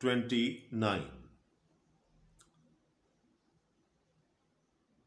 29।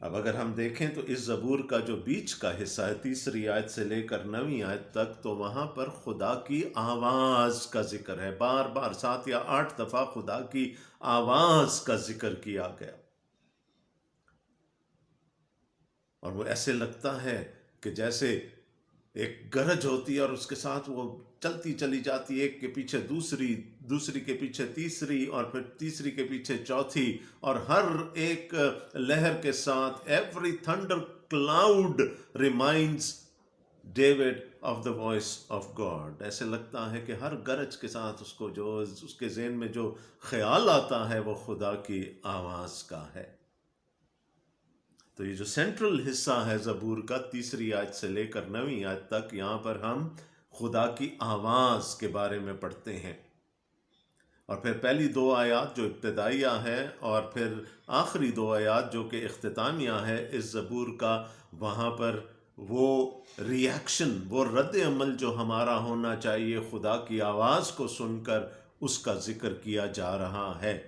اب اگر ہم دیکھیں تو اس زبور کا جو بیچ کا حصہ ہے 3 آیت سے لے کر 9 آیت تک، تو وہاں پر خدا کی آواز کا ذکر ہے، بار بار 7 یا 8 دفعہ خدا کی آواز کا ذکر کیا گیا، اور وہ ایسے لگتا ہے کہ جیسے ایک گرج ہوتی ہے اور اس کے ساتھ وہ چلتی چلی جاتی ہے، ایک کے پیچھے دوسری، دوسری کے پیچھے تیسری، اور پھر تیسری کے پیچھے چوتھی، اور ہر ایک لہر کے ساتھ every thunder cloud reminds David of the voice of God. ایسے لگتا ہے کہ ہر گرج کے ساتھ اس کو جو اس کے ذہن میں جو خیال آتا ہے وہ خدا کی آواز کا ہے۔ تو یہ جو سینٹرل حصہ ہے زبور کا 3 آیت سے لے کر 9 آیت تک، یہاں پر ہم خدا کی آواز کے بارے میں پڑھتے ہیں، اور پھر پہلی 2 آیات جو ابتدائیہ ہے، اور پھر آخری 2 آیات جو کہ اختتامیہ ہے اس زبور کا، وہاں پر وہ ریاکشن، وہ رد عمل جو ہمارا ہونا چاہیے خدا کی آواز کو سن کر، اس کا ذکر کیا جا رہا ہے۔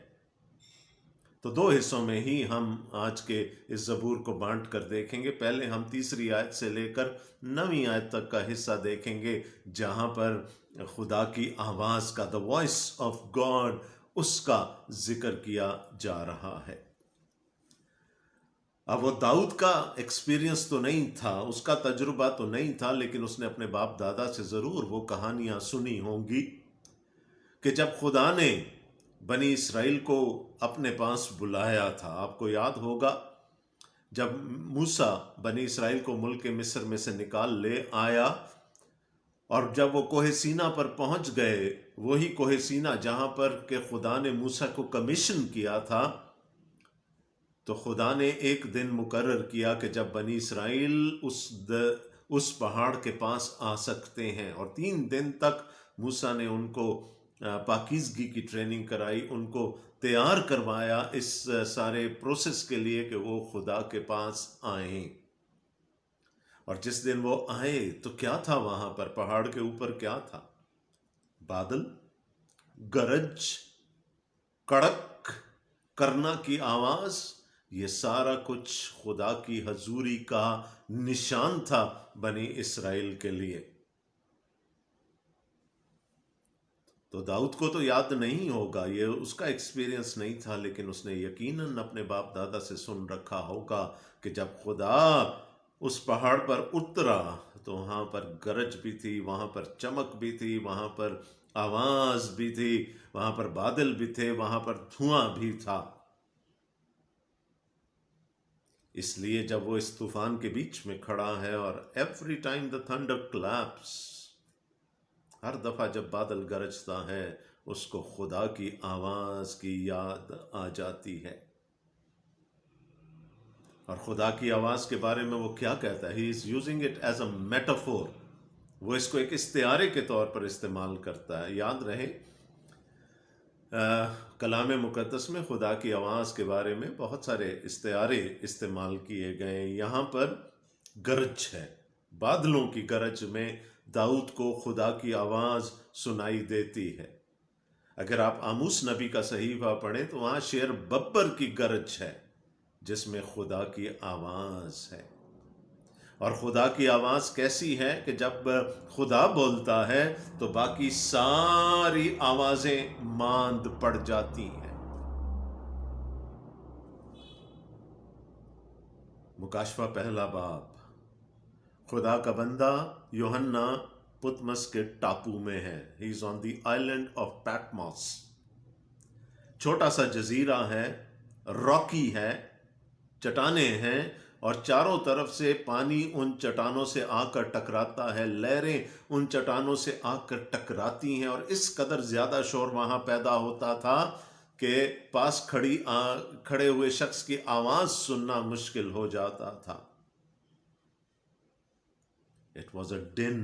تو 2 حصوں میں ہی ہم آج کے اس زبور کو بانٹ کر دیکھیں گے۔ پہلے ہم 3 آیت سے لے کر 9 آیت تک کا حصہ دیکھیں گے، جہاں پر خدا کی آواز کا، the voice of God، اس کا ذکر کیا جا رہا ہے۔ اب وہ داؤد کا ایکسپیرینس تو نہیں تھا، اس کا تجربہ تو نہیں تھا، لیکن اس نے اپنے باپ دادا سے ضرور وہ کہانیاں سنی ہوں گی کہ جب خدا نے بنی اسرائیل کو اپنے پاس بلایا تھا۔ آپ کو یاد ہوگا جب موسیٰ بنی اسرائیل کو ملک مصر میں سے نکال لے آیا، اور جب وہ کوہ سینا پر پہنچ گئے، وہی کوہ سینا جہاں پر کہ خدا نے موسیٰ کو کمیشن کیا تھا، تو خدا نے ایک دن مقرر کیا کہ جب بنی اسرائیل اس پہاڑ کے پاس آ سکتے ہیں، اور 3 دن تک موسیٰ نے ان کو پاکیزگی کی ٹریننگ کرائی، ان کو تیار کروایا اس سارے پروسیس کے لیے کہ وہ خدا کے پاس آئیں۔ اور جس دن وہ آئے تو کیا تھا وہاں پر پہاڑ کے اوپر؟ کیا تھا؟ بادل، گرج، کڑک کرنا کی آواز، یہ سارا کچھ خدا کی حضوری کا نشان تھا بنی اسرائیل کے لیے۔ تو داؤد کو تو یاد نہیں ہوگا، یہ اس کا ایکسپیرینس نہیں تھا، لیکن اس نے یقیناً اپنے باپ دادا سے سن رکھا ہوگا کہ جب خدا اس پہاڑ پر اترا تو وہاں پر گرج بھی تھی، وہاں پر چمک بھی تھی، وہاں پر آواز بھی تھی، وہاں پر بادل بھی تھے، وہاں پر دھواں بھی تھا۔ اس لیے جب وہ اس طوفان کے بیچ میں کھڑا ہے، اور every time the thunder claps, ہر دفعہ جب بادل گرجتا ہے اس کو خدا کی آواز کی یاد آ جاتی ہے۔ اور خدا کی آواز کے بارے میں وہ کیا کہتا ہے؟ He is using it as a metaphor، وہ اس کو ایک استعارے کے طور پر استعمال کرتا ہے۔ یاد رہے کلام مقدس میں خدا کی آواز کے بارے میں بہت سارے استعارے استعمال کیے گئے۔ یہاں پر گرج ہے، بادلوں کی گرج میں داؤد کو خدا کی آواز سنائی دیتی ہے۔ اگر آپ آموس نبی کا صحیفہ پڑھیں تو وہاں شیر ببر کی گرج ہے جس میں خدا کی آواز ہے۔ اور خدا کی آواز کیسی ہے کہ جب خدا بولتا ہے تو باقی ساری آوازیں ماند پڑ جاتی ہیں۔ مکاشفہ پہلا باب۔ خدا کا بندہ یوحنا پتمس کے ٹاپو میں ہے۔ ہی از آن دی آئلینڈ آف پیٹموس۔ چھوٹا سا جزیرہ ہے، راکی ہے، چٹانیں ہیں، اور چاروں طرف سے پانی ان چٹانوں سے آ کر ٹکراتا ہے، لہریں ان چٹانوں سے آ کر ٹکراتی ہیں، اور اس قدر زیادہ شور وہاں پیدا ہوتا تھا کہ پاس کھڑے ہوئے شخص کی آواز سننا مشکل ہو جاتا تھا۔ It was a din۔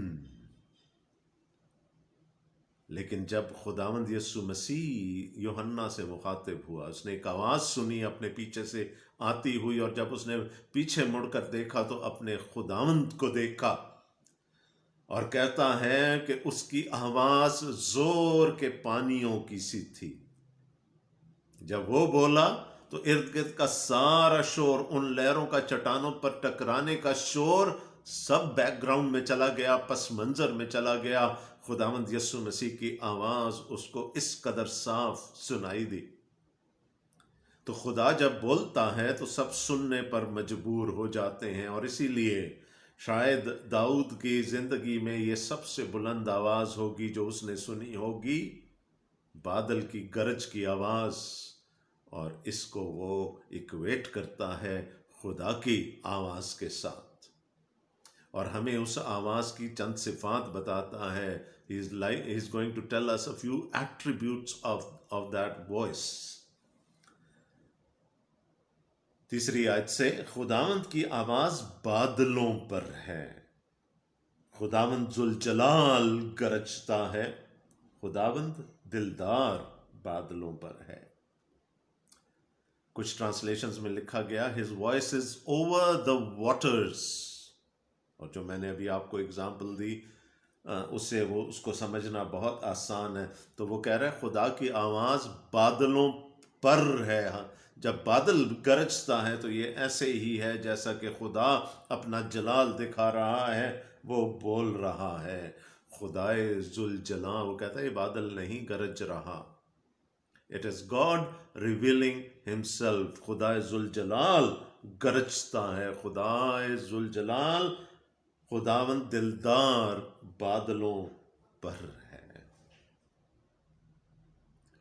لیکن جب خداوند یسوع مسیح یوحنا سے مخاطب ہوا، اس نے ایک آواز سنی اپنے پیچھے سے آتی ہوئی، اور جب اس نے پیچھے مڑ کر دیکھا تو اپنے خداوند کو دیکھا، اور کہتا ہے کہ اس کی آواز زور کے پانیوں کی سی تھی۔ جب وہ بولا تو ارد گرد کا سارا شور، ان لہروں کا چٹانوں پر ٹکرانے کا شور، سب بیک گراؤنڈ میں چلا گیا، پس منظر میں چلا گیا۔ خداوند یسوع مسیح کی آواز اس کو اس قدر صاف سنائی دی۔ تو خدا جب بولتا ہے تو سب سننے پر مجبور ہو جاتے ہیں، اور اسی لیے شاید داؤد کی زندگی میں یہ سب سے بلند آواز ہوگی جو اس نے سنی ہوگی، بادل کی گرج کی آواز، اور اس کو وہ ایکویٹ کرتا ہے خدا کی آواز کے ساتھ، اور ہمیں اس آواز کی چند صفات بتاتا ہے۔ He is going to tell us a few attributes of that voice۔ تیسری آیت سے، خداوند کی آواز بادلوں پر ہے، خداوند ذوالجلال گرجتا ہے، خداوند دلدار بادلوں پر ہے۔ کچھ ٹرانسلیشنز میں لکھا گیا his voice is over the waters، اور جو میں نے ابھی آپ کو اگزامپل دی اس سے اس کو سمجھنا بہت آسان ہے۔ تو وہ کہہ رہے خدا کی آواز بادلوں پر ہے۔ جب بادل گرجتا ہے تو یہ ایسے ہی ہے جیسا کہ خدا اپنا جلال دکھا رہا ہے، وہ بول رہا ہے۔ خدائے ذوالجلال، وہ کہتا ہے یہ بادل نہیں گرج رہا، It is God revealing himself۔ خدائے ذوالجلال گرجتا ہے، خدائے ذوالجلال، خداوند دلدار بادلوں پر ہے۔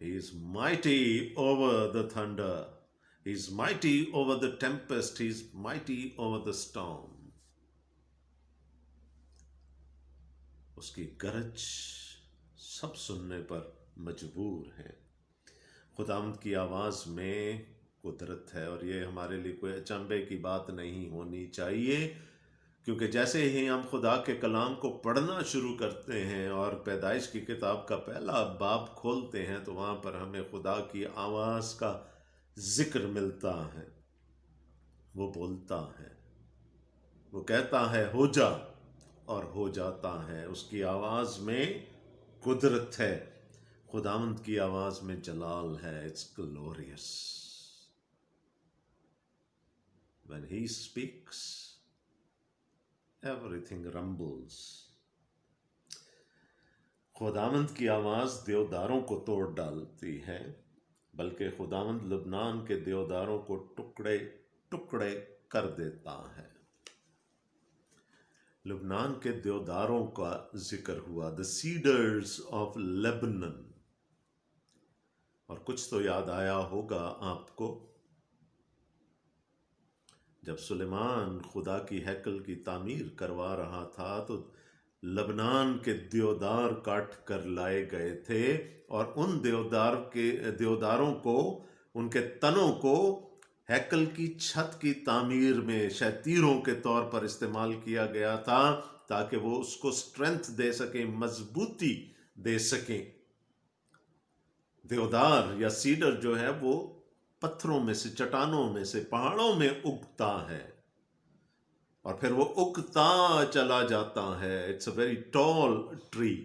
He is mighty over the thunder، He is mighty over the tempest، He is mighty over the storm۔ اس کی گرج سب سننے پر مجبور ہیں۔ خداوند کی آواز میں قدرت ہے، اور یہ ہمارے لیے کوئی اچنبھے کی بات نہیں ہونی چاہیے، کیونکہ جیسے ہی ہم خدا کے کلام کو پڑھنا شروع کرتے ہیں اور پیدائش کی کتاب کا پہلا باب کھولتے ہیں تو وہاں پر ہمیں خدا کی آواز کا ذکر ملتا ہے۔ وہ بولتا ہے، وہ کہتا ہے ہو جا، اور ہو جاتا ہے۔ اس کی آواز میں قدرت ہے، خداوند کی آواز میں جلال ہے۔ It's glorious۔ When he speaks, everything rumbles۔ خداوند کی آواز دیوداروں کو توڑ ڈالتی ہے، بلکہ خداوند لبنان کے دیوداروں کو ٹکڑے ٹکڑے کر دیتا ہے۔ لبنان کے دیوداروں کا ذکر ہوا، the cedars of Lebanon۔ اور کچھ تو یاد آیا ہوگا آپ کو، جب سلیمان خدا کی ہیکل کی تعمیر کروا رہا تھا تو لبنان کے دیودار کاٹ کر لائے گئے تھے، اور ان دیوداروں کو، ان کے تنوں کو ہیکل کی چھت کی تعمیر میں شاید تیروں کے طور پر استعمال کیا گیا تھا، تاکہ وہ اس کو اسٹرینتھ دے سکیں، مضبوطی دے سکیں۔ دیودار یا سیڈر جو ہے وہ پتھروں میں سے، چٹانوں میں سے، پہاڑوں میں اگتا ہے، اور پھر وہ اگتا چلا جاتا ہے۔ It's a very tall tree,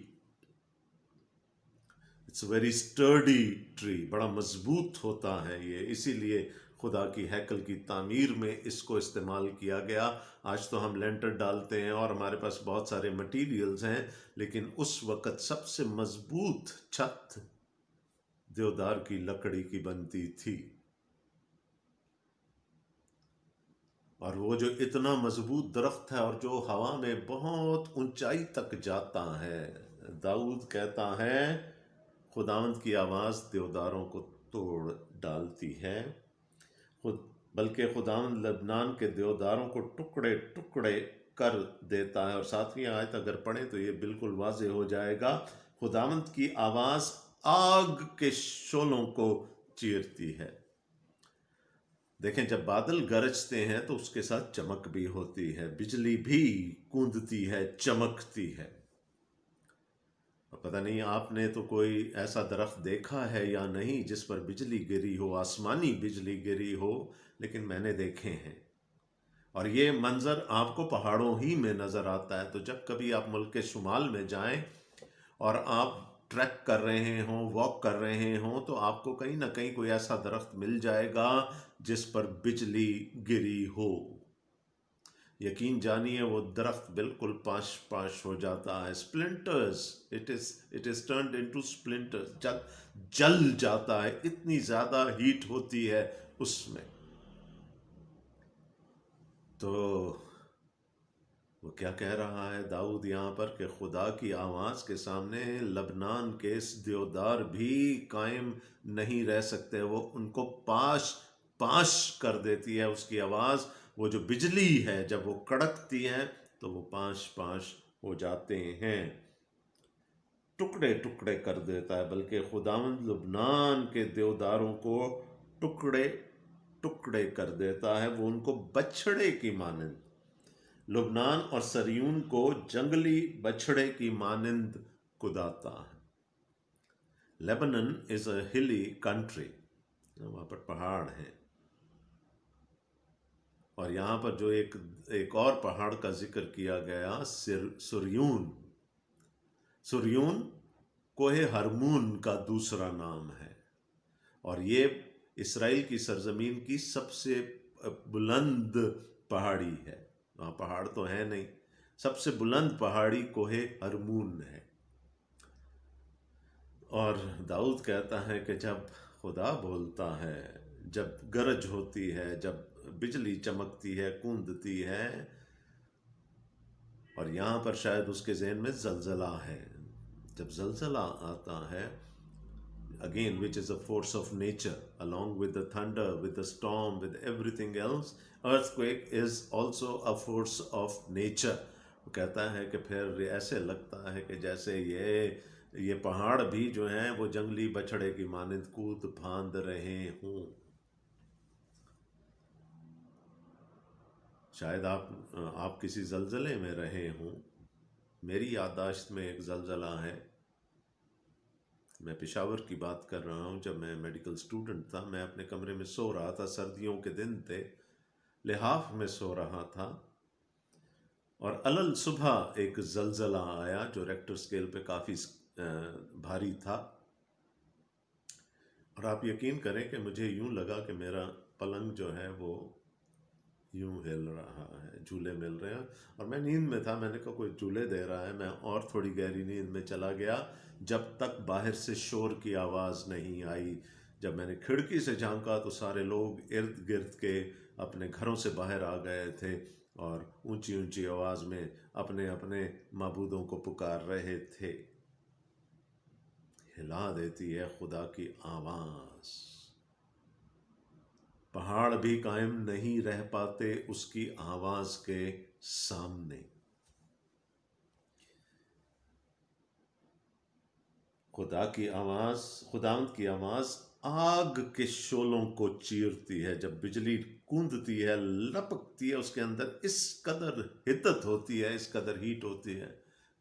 it's a very sturdy tree, بڑا مضبوط ہوتا ہے یہ، اسی لیے خدا کی ہیکل کی تعمیر میں اس کو استعمال کیا گیا۔ آج تو ہم لینٹر ڈالتے ہیں اور ہمارے پاس بہت سارے مٹیریلز ہیں، لیکن اس وقت سب سے مضبوط چھت دیودار کی لکڑی کی بنتی تھی، اور وہ جو اتنا مضبوط درخت ہے اور جو ہوا میں بہت اونچائی تک جاتا ہے۔ داؤد کہتا ہے خداوند کی آواز دیوداروں کو توڑ ڈالتی ہے، بلکہ خداوند لبنان کے دیوداروں کو ٹکڑے ٹکڑے کر دیتا ہے۔ اور ساتویں آیت اگر پڑھیں تو یہ بالکل واضح ہو جائے گا، خداوند کی آواز آگ کے شعلوں کو چیرتی ہے۔ دیکھیں جب بادل گرجتے ہیں تو اس کے ساتھ چمک بھی ہوتی ہے، بجلی بھی گوندتی ہے، چمکتی ہے۔ اور پتہ نہیں آپ نے تو کوئی ایسا درخت دیکھا ہے یا نہیں جس پر بجلی گری ہو، آسمانی بجلی گری ہو، لیکن میں نے دیکھے ہیں، اور یہ منظر آپ کو پہاڑوں ہی میں نظر آتا ہے۔ تو جب کبھی آپ ملک کے شمال میں جائیں اور آپ ٹریک کر رہے ہوں، واک کر رہے ہوں، تو آپ کو کہیں نہ کہیں کوئی ایسا درخت مل جائے گا جس پر بجلی گری ہو۔ یقین جانیے وہ درخت بالکل پاش پاش ہو جاتا ہے، سپلنٹرز، اٹ از ٹرنڈ انٹو سپلنٹرز، جل جاتا ہے، اتنی زیادہ ہیٹ ہوتی ہے اس میں۔ تو وہ کیا کہہ رہا ہے داؤد یہاں پر کہ خدا کی آواز کے سامنے لبنان کے دیودار بھی قائم نہیں رہ سکتے، وہ ان کو پاش پاش کر دیتی ہے اس کی آواز۔ وہ جو بجلی ہے جب وہ کڑکتی ہے تو وہ پاش پاش ہو جاتے ہیں، ٹکڑے ٹکڑے کر دیتا ہے، بلکہ خداوند لبنان کے دیوداروں کو ٹکڑے ٹکڑے کر دیتا ہے، وہ ان کو بچھڑے کی مانند، لبنان اور سریون کو جنگلی بچھڑے کی مانند کداتا ہے۔ لیبنن از اے ہلی کنٹری، وہاں پر پہاڑ ہیں، اور یہاں پر جو ایک اور پہاڑ کا ذکر کیا گیا، سریون، سریون کوہ ہرمون کا دوسرا نام ہے، اور یہ اسرائیل کی سرزمین کی سب سے بلند پہاڑی ہے، وہاں پہاڑ تو ہے نہیں، سب سے بلند پہاڑی کوہ ہرمون ہے۔ اور داؤد کہتا ہے کہ جب خدا بولتا ہے، جب گرج ہوتی ہے، جب بجلی چمکتی ہے، کوندتی ہے، اور یہاں پر شاید اس کے ذہن میں زلزلہ ہے، جب زلزلہ آتا ہے، again which is a force of nature along with the thunder, with the storm, with everything else, earthquake is also a force of nature۔ وہ کہتا ہے کہ پھر ایسے لگتا ہے کہ جیسے یہ پہاڑ بھی جو ہیں وہ جنگلی بچھڑے کی مانند کود پھاند رہے ہوں۔ شاید آپ کسی زلزلے میں رہے ہوں، میری یادداشت میں ایک زلزلہ ہے، میں پشاور کی بات کر رہا ہوں، جب میں میڈیکل سٹوڈنٹ تھا، میں اپنے کمرے میں سو رہا تھا، سردیوں کے دن تھے، لحاف میں سو رہا تھا، اور علل صبح ایک زلزلہ آیا جو ریکٹر سکیل پہ کافی بھاری تھا، اور آپ یقین کریں کہ مجھے یوں لگا کہ میرا پلنگ جو ہے وہ یوں ہل رہا ہے، جھولے مل رہے ہیں، اور میں نیند میں تھا، میں نے کہا کوئی جھولے دے رہا ہے، میں اور تھوڑی گہری نیند میں چلا گیا، جب تک باہر سے شور کی آواز نہیں آئی۔ جب میں نے کھڑکی سے جھانکا تو سارے لوگ ارد گرد کے اپنے گھروں سے باہر آ گئے تھے، اور اونچی اونچی آواز میں اپنے اپنے معبودوں کو پکار رہے تھے۔ ہلا دیتی ہے خدا کی آواز، پہاڑ بھی قائم نہیں رہ پاتے اس کی آواز کے سامنے۔ خداوند کی آواز آگ کے شعلوں کو چیرتی ہے، جب بجلی کوندتی ہے، لپکتی ہے، اس کے اندر اس قدر حدت ہوتی ہے، اس قدر ہیٹ ہوتی ہے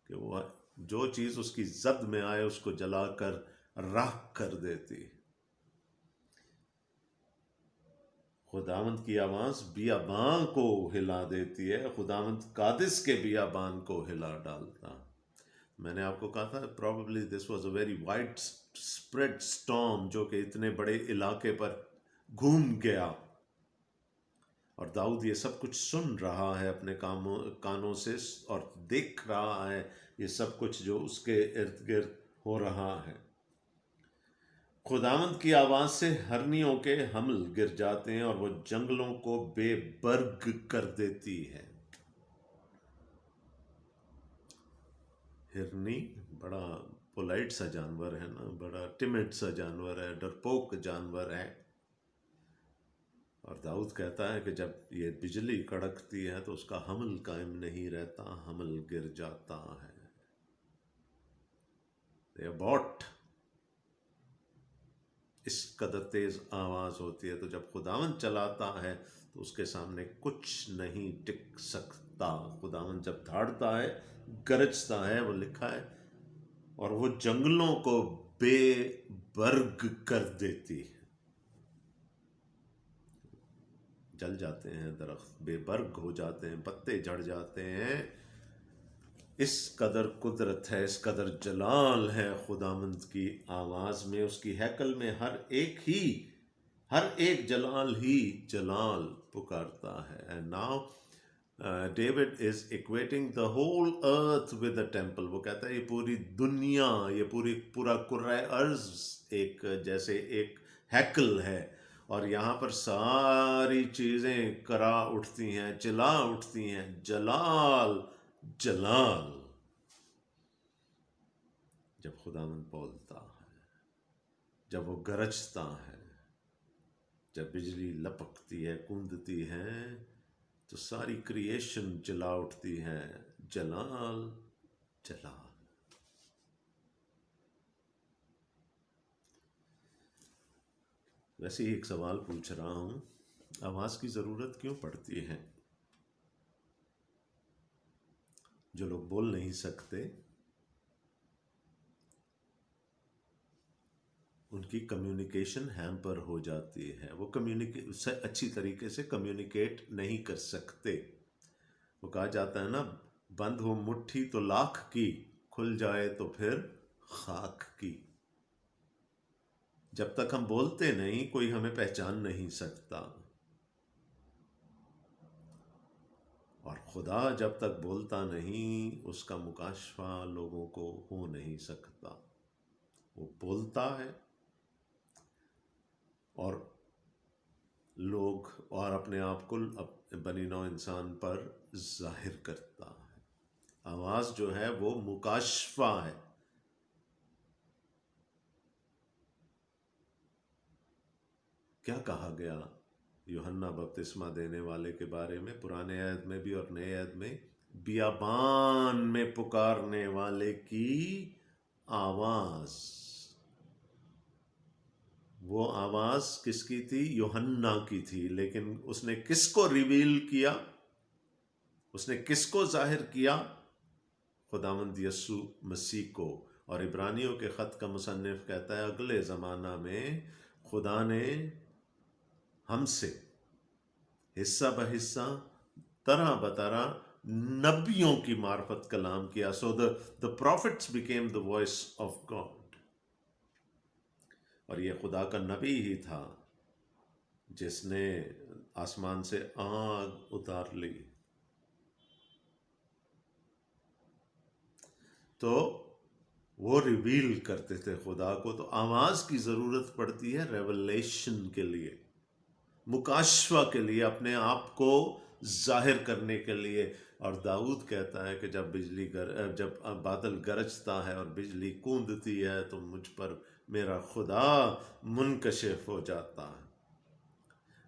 کہ وہ جو چیز اس کی زد میں آئے اس کو جلا کر راکھ کر دیتی۔ خداوند کی آواز بیابان کو ہلا دیتی ہے، خداوند قادس کے بیابان کو ہلا ڈالتا۔ میں نے آپ کو کہا تھا probably this was a very widespread storm جو کہ اتنے بڑے علاقے پر گھوم گیا، اور داؤد یہ سب کچھ سن رہا ہے اپنے کانوں سے، اور دیکھ رہا ہے یہ سب کچھ جو اس کے ارد گرد ہو رہا ہے۔ خداوند کی آواز سے ہرنیوں کے حمل گر جاتے ہیں، اور وہ جنگلوں کو بے برگ کر دیتی ہے۔ ہرنی بڑا پولائٹ سا جانور ہے نا، بڑا ٹیمڈ سا جانور ہے، ڈرپوک جانور ہے، اور داؤد کہتا ہے کہ جب یہ بجلی کڑکتی ہے تو اس کا حمل قائم نہیں رہتا، حمل گر جاتا ہے۔ اباٹ اس قدر تیز آواز ہوتی ہے، تو جب خداوند چلاتا ہے تو اس کے سامنے کچھ نہیں ٹک سکتا۔ خداوند جب دھاڑتا ہے، گرجتا ہے، وہ لکھا ہے، اور وہ جنگلوں کو بے برگ کر دیتی ہے، جل جاتے ہیں درخت، بے برگ ہو جاتے ہیں، پتے جھڑ جاتے ہیں، اس قدر قدرت ہے، اس قدر جلال ہے خداوند کی آواز میں، اس کی ہیکل میں ہر ایک جلال ہی جلال پکارتا ہے. And now David is equating the whole earth with a temple. وہ کہتا ہے یہ پوری دنیا، یہ پورا کرۂ ارض ایک جیسے ایک ہیکل ہے، اور یہاں پر ساری چیزیں کرا اٹھتی ہیں، چلا اٹھتی ہیں، جلال جلال. جب خداوند بولتا ہے، جب وہ گرجتا ہے، جب بجلی لپکتی ہے، کوندتی ہے، تو ساری کریشن جلا اٹھتی ہے، جلال جلال. ویسے ہی ایک سوال پوچھ رہا ہوں، آواز کی ضرورت کیوں پڑتی ہے؟ جو لوگ بول نہیں سکتے ان کی کمیونیکیشن ہیمپر ہو جاتی ہے، وہ اچھی طریقے سے کمیونیکیٹ نہیں کر سکتے. وہ کہا جاتا ہے نا، بند ہو مٹھی تو لاکھ کی، کھل جائے تو پھر خاک کی. جب تک ہم بولتے نہیں کوئی ہمیں پہچان نہیں سکتا، اور خدا جب تک بولتا نہیں اس کا مکاشفہ لوگوں کو ہو نہیں سکتا. وہ بولتا ہے اور لوگ اور اپنے آپ کو بنی نوع انسان پر ظاہر کرتا ہے. آواز جو ہے وہ مکاشفہ ہے. کیا کہا گیا یوحنا بپتسمہ دینے والے کے بارے میں پرانے عہد میں بھی اور نئے عہد میں؟ بیابان میں پکارنے والے کی آواز. وہ آواز کس کی تھی؟ یوحنا کی تھی. لیکن اس نے کس کو ریویل کیا؟ اس نے کس کو ظاہر کیا؟ خداوند یسوع مسیح کو. اور عبرانیوں کے خط کا مصنف کہتا ہے اگلے زمانہ میں خدا نے ہم سے حصہ بحصہ، طرح بطرح نبیوں کی معرفت کلام کیا. سو the prophets became the voice of God. اور یہ خدا کا نبی ہی تھا جس نے آسمان سے آگ اتار لی. تو وہ ریویل کرتے تھے خدا کو. تو آواز کی ضرورت پڑتی ہے ریولیشن کے لیے، مکاشفہ کے لیے، اپنے آپ کو ظاہر کرنے کے لیے. اور داؤد کہتا ہے کہ جب بادل گرجتا ہے اور بجلی کوندتی ہے تو مجھ پر میرا خدا منکشف ہو جاتا ہے.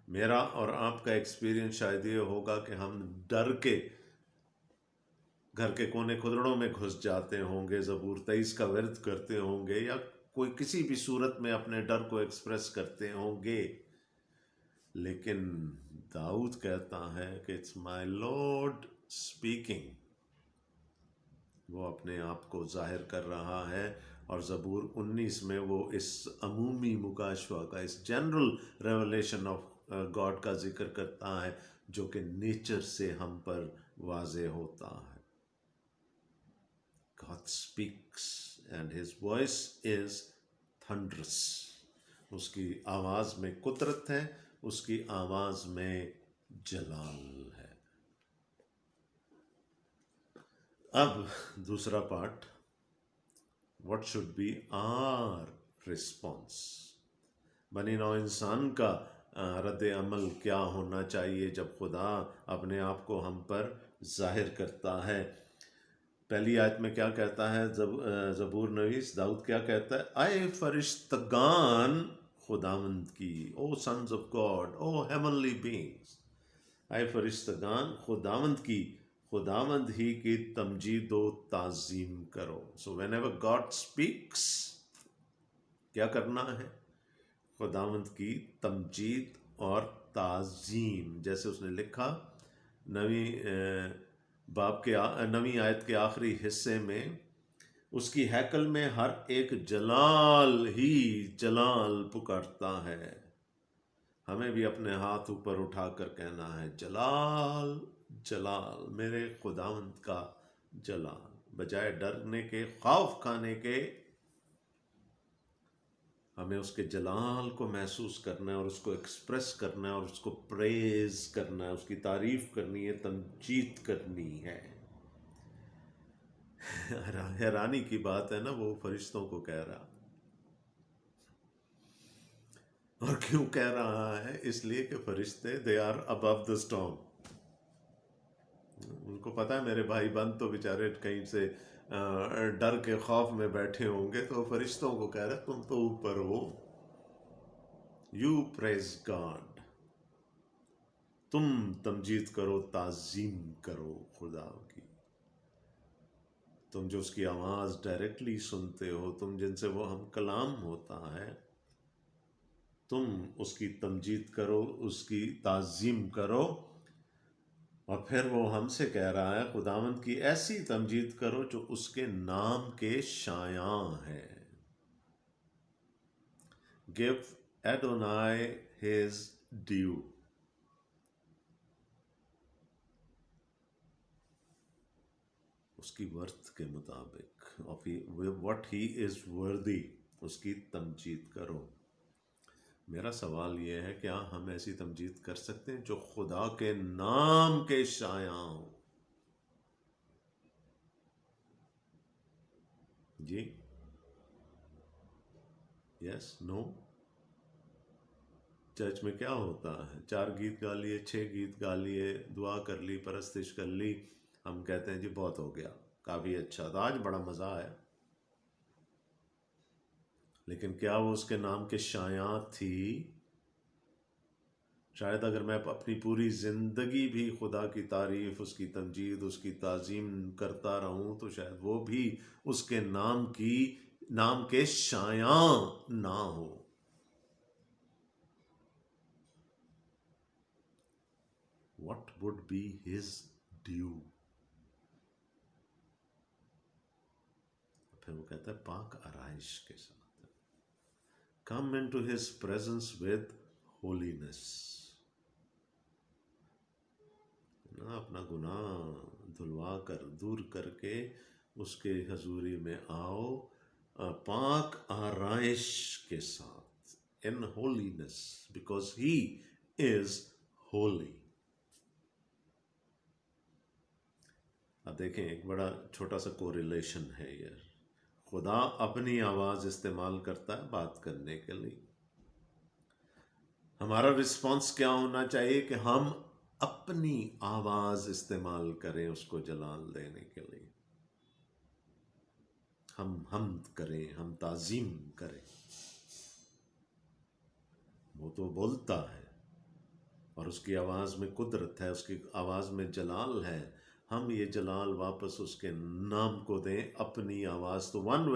میرا اور آپ کا ایکسپیرینس شاید یہ ہوگا کہ ہم ڈر کے گھر کے کونے کھدڑوں میں گھس جاتے ہوں گے، زبور 23 کا ورد کرتے ہوں گے، یا کوئی کسی بھی صورت میں اپنے ڈر کو ایکسپریس کرتے ہوں گے. لیکن داؤد کہتا ہے کہ اٹس مائی لارڈ اسپیکنگ. وہ اپنے آپ کو ظاہر کر رہا ہے. اور زبور 19 میں وہ اس عمومی مکاشفہ کا، اس جنرل ریولیشن آف گاڈ کا ذکر کرتا ہے جو کہ نیچر سے ہم پر واضح ہوتا ہے. God speaks and his voice is thunderous. اس کی آواز میں قدرت ہے، اس کی آواز میں جلال ہے. اب دوسرا part, what should be our response؟ بنی نوع انسان کا رد عمل کیا ہونا چاہیے جب خدا اپنے آپ کو ہم پر ظاہر کرتا ہے؟ پہلی آیت میں کیا کہتا ہے زبور نویس داؤد کیا کہتا ہے؟ اے فرشتگان خداوند کی، O sons of God, O heavenly beings. اے فرشتگان خداوند کی، خداوند ہی کی تمجید و تعظیم کرو. So whenever God speaks کیا کرنا ہے؟ خداوند کی تمجید اور تعظیم. جیسے اس نے لکھا نویں آیت کے آخری حصے میں، اس کی ہیکل میں ہر ایک جلال ہی جلال پکارتا ہے. ہمیں بھی اپنے ہاتھ اوپر اٹھا کر کہنا ہے جلال جلال، میرے خداوند کا جلال. بجائے ڈرنے کے، خوف کھانے کے، ہمیں اس کے جلال کو محسوس کرنا ہے اور اس کو ایکسپریس کرنا ہے اور اس کو پریز کرنا ہے، اس کی تعریف کرنی ہے، تمجید کرنی ہے۔ حیرانی کی بات ہے نا، وہ فرشتوں کو کہہ رہا، اور کیوں کہہ رہا ہے؟ اس لیے کہ فرشتے they are above the storm. ان کو پتا ہے میرے بھائی بند تو بیچارے کہیں سے ڈر کے خوف میں بیٹھے ہوں گے، تو فرشتوں کو کہہ رہا تم تو اوپر ہو، یو پریز گاڈ، تم تمجید کرو، تعظیم کرو خدا کی، تم جو اس کی آواز ڈائریکٹلی سنتے ہو، تم جن سے وہ ہم کلام ہوتا ہے، تم اس کی تمجید کرو، اس کی تعظیم کرو۔ اور پھر وہ ہم سے کہہ رہا ہے خداوند کی ایسی تمجید کرو جو اس کے نام کے شایاں ہے۔ Give Adonai his due۔ اس کی ورتھ کے مطابق، what he is worthy، اس کی تمجید کرو۔ میرا سوال یہ ہے، کیا ہم ایسی تمجید کر سکتے ہیں جو خدا کے نام کے شایاں ہو؟ جی، یس، نو؟ چرچ میں کیا ہوتا ہے؟ 4 گیت گا لیے، 6 گیت گا لیے، دعا کر لی، پرستش کر لی، ہم کہتے ہیں جی بہت ہو گیا، کافی اچھا تھا، آج بڑا مزہ آیا۔ لیکن کیا وہ اس کے نام کے شایاں تھی؟ شاید اگر میں اپنی پوری زندگی بھی خدا کی تعریف، اس کی تمجید، اس کی تعظیم کرتا رہوں، تو شاید وہ بھی اس کے نام کے شایاں نہ ہو۔ What would be his due؟ پھر وہ کہتا ہے پاک آرائش کے ساتھ، come into his presence with holiness۔ اپنا گناہ دھلوا کر، دور کر کے اس کے حضوری میں آؤ پاک آرائش کے ساتھ، in holiness because he is holy۔ اب دیکھیں، ایک بڑا چھوٹا سا کوریلیشن ہے یہ۔ خدا اپنی آواز استعمال کرتا ہے بات کرنے کے لیے، ہمارا رسپانس کیا ہونا چاہیے کہ ہم اپنی آواز استعمال کریں اس کو جلال دینے کے لیے، ہم حمد کریں، ہم تعظیم کریں۔ وہ تو بولتا ہے اور اس کی آواز میں قدرت ہے، اس کی آواز میں جلال ہے، ہم یہ جلال واپس اس کے نام کو دیں اپنی آواز۔ تو one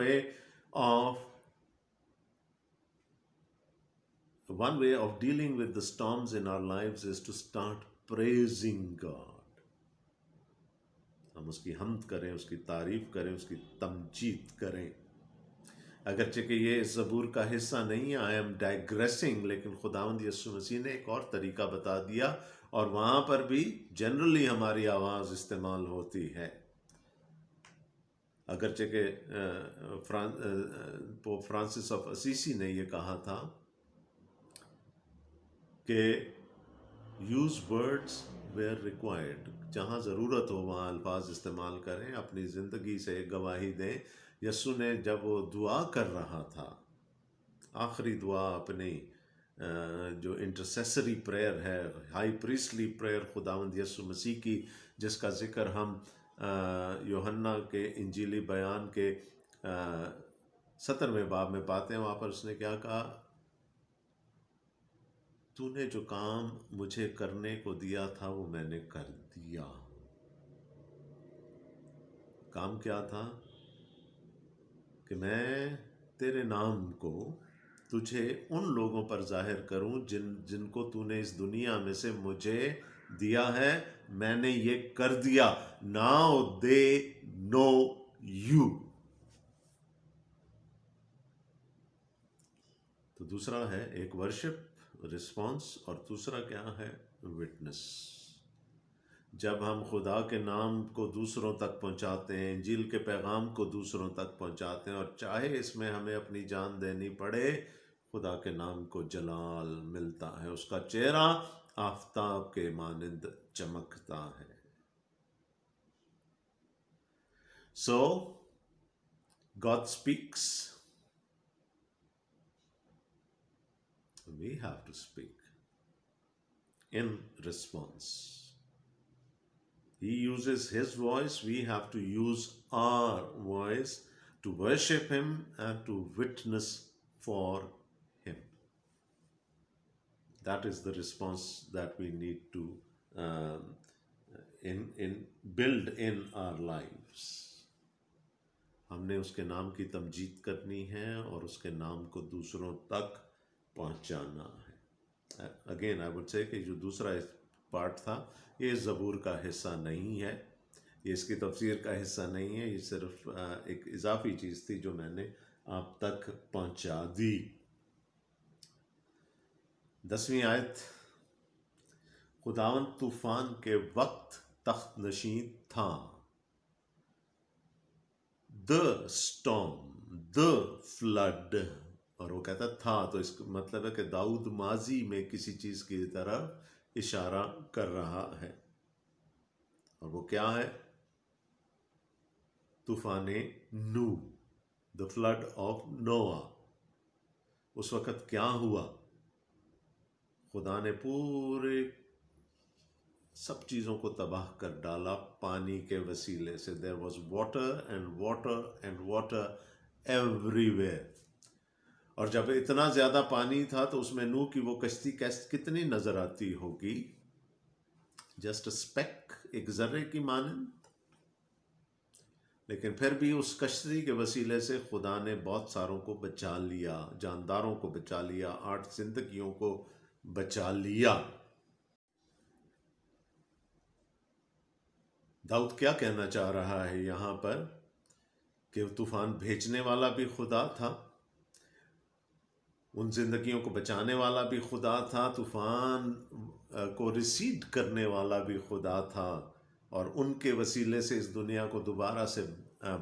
way of dealing with the storms in our lives is to start praising God۔ ہم اس کی حمد کریں، اس کی تعریف کریں، اس کی تمجید کریں۔ اگرچہ کہ یہ زبور کا حصہ نہیں ہے، I am digressing، لیکن خداوند یسوع مسیح نے ایک اور طریقہ بتا دیا، اور وہاں پر بھی جنرلی ہماری آواز استعمال ہوتی ہے۔ اگرچہ کہ پوپ فرانسس آف اسیسی نے یہ کہا تھا کہ یوز ورڈز ویئر ریکوائرڈ، جہاں ضرورت ہو وہاں الفاظ استعمال کریں، اپنی زندگی سے گواہی دیں۔ یسوع نے جب وہ دعا کر رہا تھا، آخری دعا اپنی جو انٹرسیسری پریئر ہے، ہائی پریسٹلی پریئر خداوند یسوع مسیح کی، جس کا ذکر ہم یوحنا کے انجیلی بیان کے 17ویں باب میں پاتے ہیں، وہاں پر اس نے کیا کہا؟ تو نے جو کام مجھے کرنے کو دیا تھا وہ میں نے کر دیا۔ کام کیا تھا؟ کہ میں تیرے نام کو تجھے ان لوگوں پر ظاہر کروں جن کو تو نے اس دنیا میں سے مجھے دیا ہے، میں نے یہ کر دیا۔ Now they know you۔ تو دوسرا ہے ایک ورشپ رسپانس، اور دوسرا کیا ہے؟ وٹنس۔ جب ہم خدا کے نام کو دوسروں تک پہنچاتے ہیں، انجیل کے پیغام کو دوسروں تک پہنچاتے ہیں، اور چاہے اس میں ہمیں اپنی جان دینی پڑے، خدا کے نام کو جلال ملتا ہے، اس کا چہرہ آفتاب کے مانند چمکتا ہے۔ سو God speaks. We have to speak in response. He uses his voice. We have to use our voice to worship him and to witness for him. That is the response that we need to um, build in our lives. ہم نے اس کے نام کی تمجید کرنی ہے اور اس کے نام کو دوسروں تک پہنچانا ہے۔ اگین آئی وڈ سے کہ جو دوسرا پارٹ تھا یہ زبور کا حصہ نہیں ہے، یہ اس کی تفسیر کا حصہ نہیں ہے، یہ صرف ایک اضافی چیز تھی جو میں نے آپ تک پہنچا دی۔ 10ویں آیت، خداوند طوفان کے وقت تخت نشین تھا۔ The storm, the flood، اور وہ کہتا تھا، تو اس کا مطلب ہے کہ داؤد ماضی میں کسی چیز کی طرف اشارہ کر رہا ہے، اور وہ کیا ہے؟ طوفان نو، the flood of Noah۔ اس وقت کیا ہوا؟ خدا نے پورے سب چیزوں کو تباہ کر ڈالا پانی کے وسیلے سے۔ There was water and water and water every where, اور جب اتنا زیادہ پانی تھا تو اس میں نوح کی وہ کشتی کتنی نظر آتی ہوگی؟ جسٹ اے اسپیک، ایک ذرے کی مانند، لیکن پھر بھی اس کشتی کے وسیلے سے خدا نے بہت ساروں کو بچا لیا، جانداروں کو بچا لیا، 8 زندگیوں کو بچا لیا۔ داؤد کیا کہنا چاہ رہا ہے یہاں پر؟ کہ طوفان بھیجنے والا بھی خدا تھا، ان زندگیوں کو بچانے والا بھی خدا تھا، طوفان کو ریسیڈ کرنے والا بھی خدا تھا، اور ان کے وسیلے سے اس دنیا کو دوبارہ سے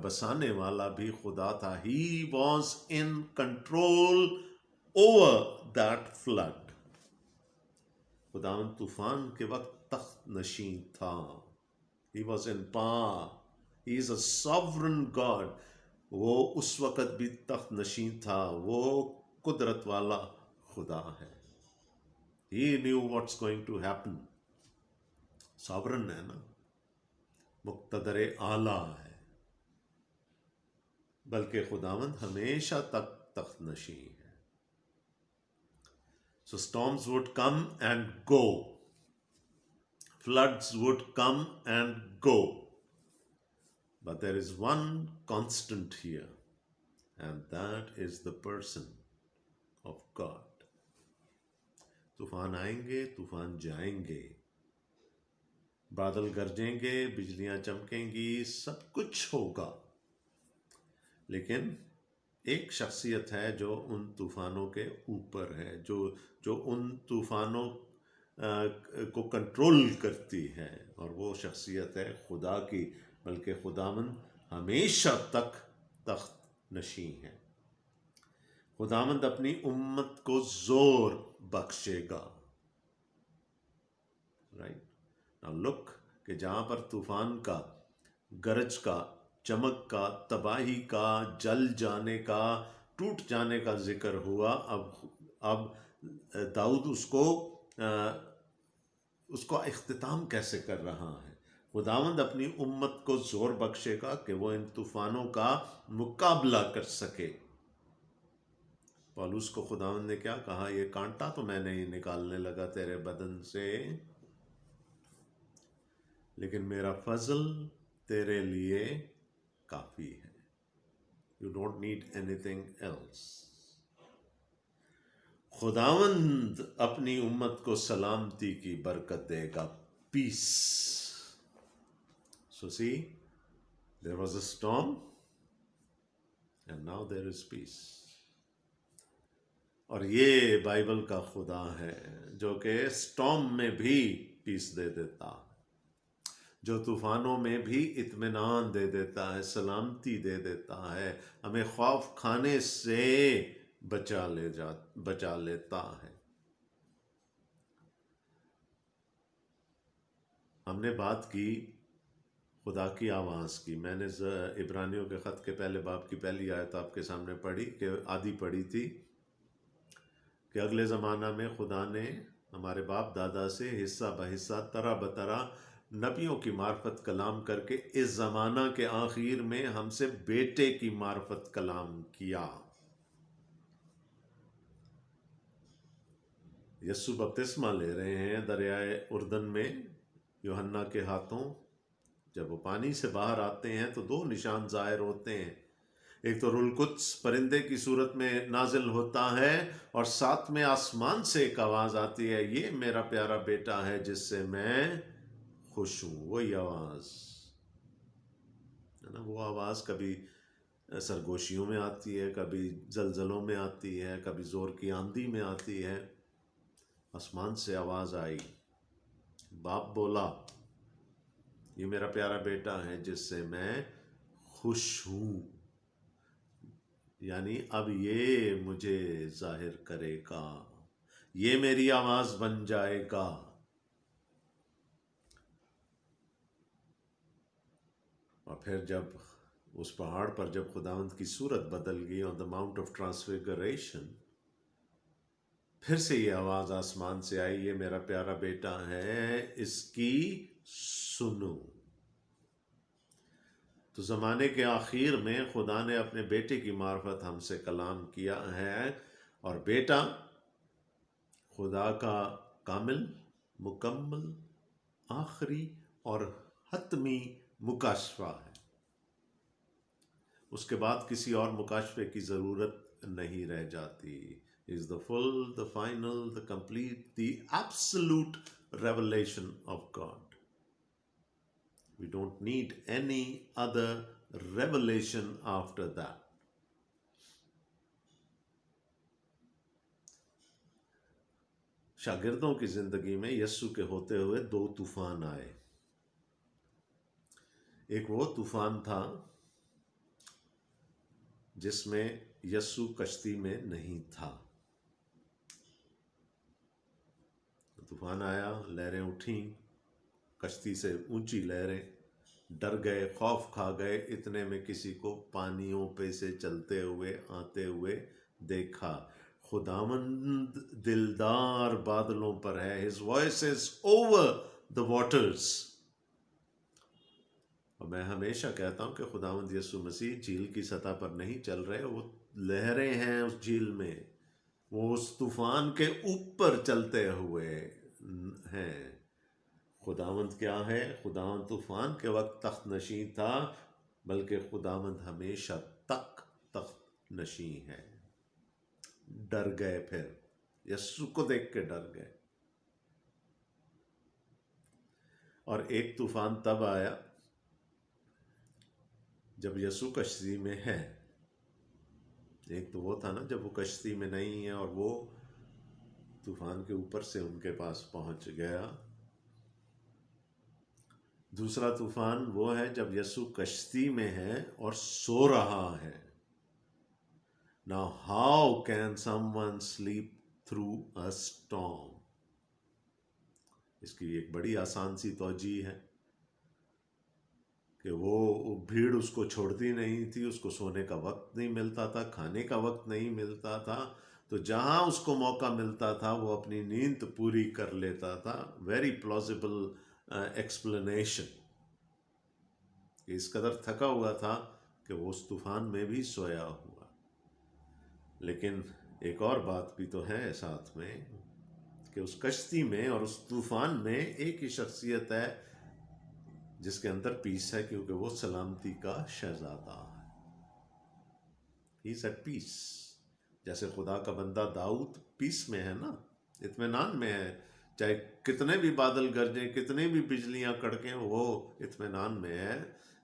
بسانے والا بھی خدا تھا۔ He was in control over that flood۔ خداوند طوفان کے وقت تخت نشین تھا۔ He was in power. He is a sovereign God۔ وہ اس وقت بھی تخت نشین تھا، وہ قدرت والا خدا ہے۔ He knew what's going to happen۔ sovereign ہے نا، مقتدر اعلیٰ ہے، بلکہ خداوند ہمیشہ تک تخت نشین ہے۔ So storms would come and go، floods would come and go, but there is one constant here, and that is the person of God۔ طوفان آئیں گے، طوفان جائیں گے، بادل گرجیں گے، بجلیاں چمکیں گی، سب کچھ ہوگا، لیکن ایک شخصیت ہے جو ان طوفانوں کے اوپر ہے، جو ان طوفانوں کو کنٹرول کرتی ہے، اور وہ شخصیت ہے خدا کی، بلکہ خداوند ہمیشہ تک تخت نشین ہے۔ خداوند اپنی امت کو زور بخشے گا۔ رائٹ ناؤ لک، کہ جہاں پر طوفان کا، گرج کا، چمک کا، تباہی کا، جل جانے کا، ٹوٹ جانے کا ذکر ہوا، اب داؤد اس کو اختتام کیسے کر رہا ہے؟ خداوند اپنی امت کو زور بخشے گا کہ وہ ان طوفانوں کا مقابلہ کر سکے۔ پالوس کو خداوند نے کیا کہا؟ یہ کانٹا تو میں نہیں نکالنے لگا تیرے بدن سے، لیکن میرا فضل تیرے لیے کافی ہے۔ You don't need anything else۔ خداوند اپنی امت کو سلامتی کی برکت دے گا، پیس۔ So see, there was a storm and now there is peace۔ اور یہ بائبل کا خدا ہے جو کہ اسٹارم میں بھی پیس دے دیتا۔ جو طوفانوں میں بھی اطمینان دے دیتا ہے، سلامتی دے دیتا ہے، ہمیں خوف کھانے سے بچا لیتا ہے۔ ہم نے بات کی خدا کی آواز کی۔ میں نے عبرانیوں کے خط کے پہلے باب کی پہلی آیت آپ کے سامنے پڑھی، کہ آدھی پڑھی تھی، کہ اگلے زمانہ میں خدا نے ہمارے باپ دادا سے حصہ بحصہ طرح بطرح نبیوں کی معرفت کلام کر کے اس زمانہ کے آخر میں ہم سے بیٹے کی معرفت کلام کیا۔ یسوع بپتسمہ لے رہے ہیں دریائے اردن میں یوحنا کے ہاتھوں۔ جب وہ پانی سے باہر آتے ہیں تو دو نشان ظاہر ہوتے ہیں، ایک تو روح القدس پرندے کی صورت میں نازل ہوتا ہے، اور ساتھ میں آسمان سے ایک آواز آتی ہے، یہ میرا پیارا بیٹا ہے جس سے میں خوش ہوں۔ وہی آواز ہے نا، وہ آواز کبھی سرگوشیوں میں آتی ہے، کبھی زلزلوں میں آتی ہے، کبھی زور کی آندھی میں آتی ہے۔ آسمان سے آواز آئی، باپ بولا، یہ میرا پیارا بیٹا ہے جس سے میں خوش ہوں، یعنی اب یہ مجھے ظاہر کرے گا، یہ میری آواز بن جائے گا۔ اور پھر جب اس پہاڑ پر جب خداوند کی صورت بدل گئی آن دا ماؤنٹ آف ٹرانسفیگریشن، پھر سے یہ آواز آسمان سے آئی، یہ میرا پیارا بیٹا ہے، اس کی سنو۔ تو زمانے کے آخر میں خدا نے اپنے بیٹے کی معرفت ہم سے کلام کیا ہے، اور بیٹا خدا کا کامل، مکمل، آخری اور حتمی مکاشفہ ہے۔ اس کے بعد کسی اور مکاشفے کی ضرورت نہیں رہ جاتی۔ is the full, the final, the complete, the absolute revelation of God. We don't need any other revelation after that. شاگردوں کی زندگی میں یسوع کے ہوتے ہوئے دو طوفان آئے۔ ایک وہ طوفان تھا جس میں یسوع کشتی میں نہیں تھا۔ طوفان آیا، لہریں اٹھیں، کشتی سے اونچی لہریں، ڈر گئے، خوف کھا گئے، اتنے میں کسی کو پانیوں پہ سے چلتے ہوئے آتے ہوئے دیکھا۔ خداوند دلدار بادلوں پر ہے، his voice is over the waters۔ اور میں ہمیشہ کہتا ہوں کہ خداوند یسوع مسیح جھیل کی سطح پر نہیں چل رہے، وہ لہریں ہیں اس جھیل میں، وہ اس طوفان کے اوپر چلتے ہوئے ہیں۔ خداوند کیا ہے؟ خداوند طوفان کے وقت تخت نشین تھا، بلکہ خداوند ہمیشہ تک تخت نشین ہے۔ ڈر گئے، پھر یسوع کو دیکھ کے ڈر گئے۔ اور ایک طوفان تب آیا جب یسوع کشتی میں ہے۔ ایک تو وہ تھا نا جب وہ کشتی میں نہیں ہے اور وہ طوفان کے اوپر سے ان کے پاس پہنچ گیا۔ دوسرا طوفان وہ ہے جب یسوع کشتی میں ہے اور سو رہا ہے۔ Now how can someone sleep through a storm؟ اس کی ایک بڑی آسان سی توجیہ ہے کہ وہ بھیڑ اس کو چھوڑتی نہیں تھی، اس کو سونے کا وقت نہیں ملتا تھا، کھانے کا وقت نہیں ملتا تھا، تو جہاں اس کو موقع ملتا تھا وہ اپنی نیند پوری کر لیتا تھا۔ Very plausible explanation. اس قدر تھکا ہوا تھا کہ وہ اس طوفان میں بھی سویا ہوا۔ لیکن ایک اور بات بھی تو ہے ساتھ میں، کہ اس کشتی میں اور اس طوفان میں ایک ہی شخصیت ہے جس کے اندر پیس ہے، کیونکہ وہ سلامتی کا شہزادہ ہے۔ He's at peace۔ جیسے خدا کا بندہ داؤد پیس میں ہے نا، اطمینان میں ہے، چاہے کتنے بھی بادل گرجیں، کتنے بھی بجلیاں کڑکیں، وہ اطمینان میں ہے۔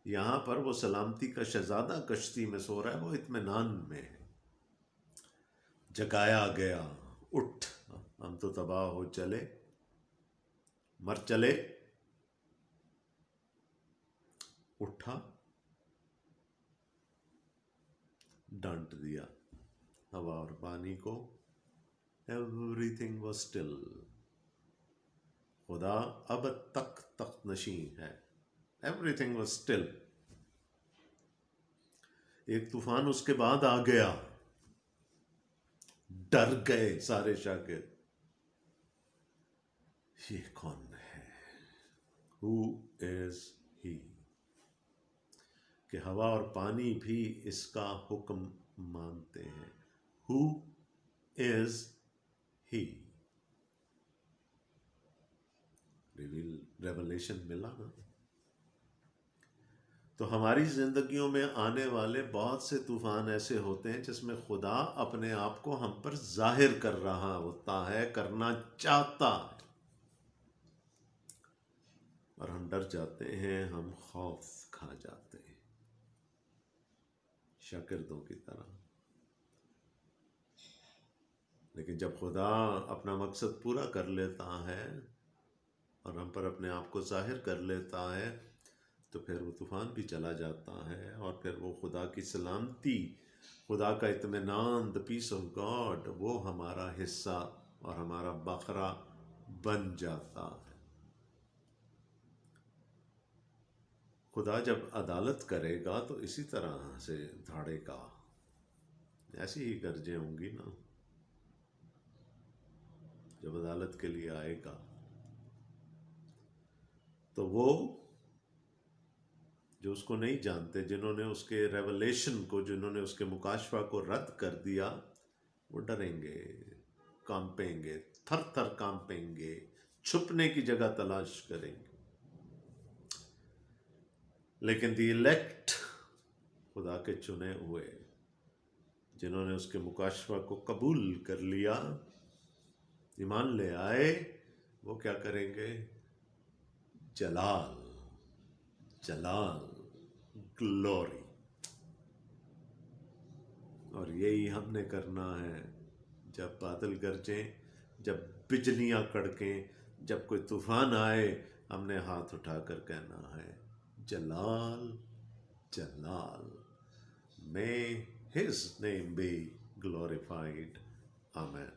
یہاں پر وہ سلامتی کا شہزادہ کشتی میں سو رہا ہے، وہ اطمینان میں ہے۔ جگایا گیا، اٹھ، ہم تو تباہ ہو چلے، مر چلے، اٹھا، ڈانٹ دیا ہوا اور پانی کو. Every thing was still. خدا اب تک تخت نشین ہے. Every thing was still. ایک طوفان اس کے بعد آ گیا. ڈر گئے سارے شاگرد. یہ کون ہے؟ Who is he؟ کہ ہوا اور پانی بھی اس کا حکم مانتے ہیں. Who is he؟ ریولیشن ملا نا. تو ہماری زندگیوں میں آنے والے بہت سے طوفان ایسے ہوتے ہیں جس میں خدا اپنے آپ کو ہم پر ظاہر کر رہا ہوتا ہے، کرنا چاہتا ہے، اور ہم ڈر جاتے ہیں، ہم خوف کھا جاتے ہیں شاگردوں کی طرح. لیکن جب خدا اپنا مقصد پورا کر لیتا ہے اور ہم پر اپنے آپ کو ظاہر کر لیتا ہے تو پھر وہ طوفان بھی چلا جاتا ہے، اور پھر وہ خدا کی سلامتی، خدا کا اطمینان، the peace of God، وہ ہمارا حصہ اور ہمارا بکھرا بن جاتا ہے. خدا جب عدالت کرے گا تو اسی طرح سے دھاڑے گا، ایسی ہی گرجیں ہوں گی نا جب عدالت کے لیے آئے گا. تو وہ جو اس کو نہیں جانتے، جنہوں نے اس کے ریولیشن کو، جنہوں نے اس کے مکاشفہ کو رد کر دیا، وہ ڈریں گے، کانپیں گے، تھر تھر کانپیں گے، چھپنے کی جگہ تلاش کریں گے. لیکن دی الیکٹ، خدا کے چنے ہوئے، جنہوں نے اس کے مکاشفہ کو قبول کر لیا، ایمان لے آئے، وہ کیا کریں گے؟ جلال، جلال، گلوری. اور یہی ہم نے کرنا ہے. جب بادل گرجیں، جب بجلیاں کڑکیں، جب کوئی طوفان آئے، ہم نے ہاتھ اٹھا کر کہنا ہے جلال، جلال. May his name be glorified. Amen.